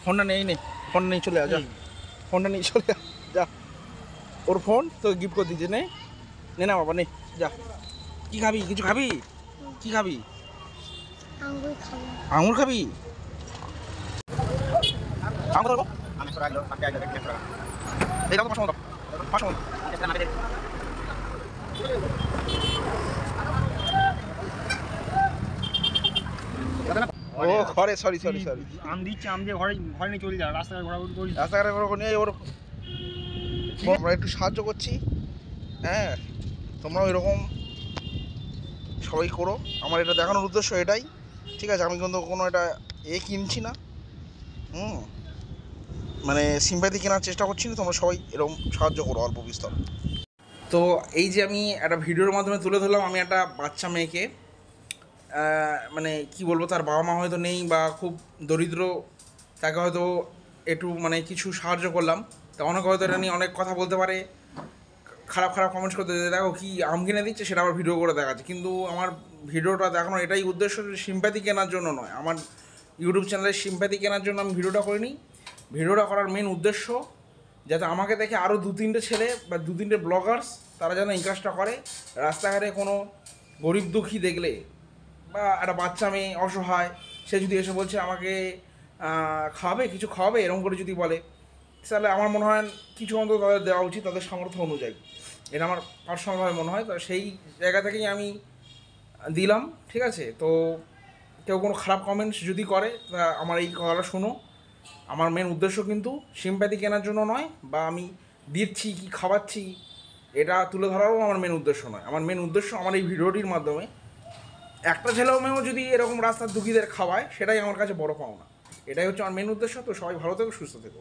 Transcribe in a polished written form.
ফোনটা নেই নে, ফোনটা নিয়ে চলে যা, ফোনটা নিয়ে চলে যা, ওর ফোন তো গিফট করে দিয়েছে, নে নে না বাবা নে যা। কি খাবি, কিছু খাবি, কি খাবি? আঙ্গুর খাবো। আঙুর খাবি? আঙুর খাবো এই দাও, 500 দাও, 500 ও ঘরে, সরি সরি সরি, আম দিচ্ছে, আম দিয়ে ঘরে ঘরে নিয়ে চলে যা, রাস্তায় ঘোরাঘুরি করিস। রাস্তাঘাটে করে নিয়ে ওর আমরা একটু সাহায্য করছি। হ্যাঁ, তোমরাও এরকম সবাই করো। আমার এটা দেখানোর উদ্দেশ্য এটাই, ঠিক আছে? আমি কিন্তু কোনো এটা কিনছি না, মানে সিম্প্যাথি কেনার চেষ্টা করছি না। তোমরা সবাই এরকম সাহায্য করো অল্প বিস্তর। তো এই যে আমি একটা ভিডিওর মাধ্যমে তুলে ধরলাম, আমি একটা বাচ্চা মেয়েকে, মানে কি বলবো, তার বাবা মা হয়তো নেই বা খুব দরিদ্র, তাকে হয়তো একটু মানে কিছু সাহায্য করলাম। তা অনেকে হয়তো এটা নিয়ে অনেক কথা বলতে পারে, খারাপ খারাপ কমেন্টস করতে, দেখো কি আম কিনে দিচ্ছে সেটা আবার ভিডিও করে দেখাচ্ছে। কিন্তু আমার ভিডিওটা দেখানোর এটাই উদ্দেশ্য, সিম্প্যাথি কেনার জন্য নয়। আমার ইউটিউব চ্যানেলের সিম্প্যাথি কেনার জন্য আমি ভিডিওটা করিনি। ভিডিওটা করার মেন উদ্দেশ্য যাতে আমাকে দেখে আরও 2-3টে ছেলে বা 2-3টে ব্লগার্স তারা যেন এই কাজটা করে। রাস্তাঘাটে কোনো গরিব দুঃখী দেখলে বা একটা বাচ্চা মেয়ে অসহায়, সে যদি এসে বলছে আমাকে খাওয়াবে, কিছু খাওয়াবে, এরকম করে যদি বলে, তাহলে আমার মনে হয় কিছু অন্তত তাদের দেওয়া উচিত তাদের সামর্থ্য অনুযায়ী। এটা আমার পার্সোনালভাবে মনে হয়। তো সেই জায়গা থেকেই আমি দিলাম, ঠিক আছে? তো কেউ কোনো খারাপ কমেন্টস যদি করে, তা আমার এই কথাটা শোনো, আমার মেন উদ্দেশ্য কিন্তু সিম্প্যাথি কেনার জন্য নয়, বা আমি দিচ্ছি কি খাওয়াচ্ছি এটা তুলে ধরারও আমার মেন উদ্দেশ্য নয়। আমার মেন উদ্দেশ্য আমার এই ভিডিওটির মাধ্যমে একটা ছেলেও মেয়েও যদি এরকম রাস্তার দুঃখীদের খাওয়ায়, সেটাই আমার কাছে বড় পাওনা। এটাই হচ্ছে আমার মেন উদ্দেশ্য। তো সবাই ভালো থেকো, সুস্থ থেকো।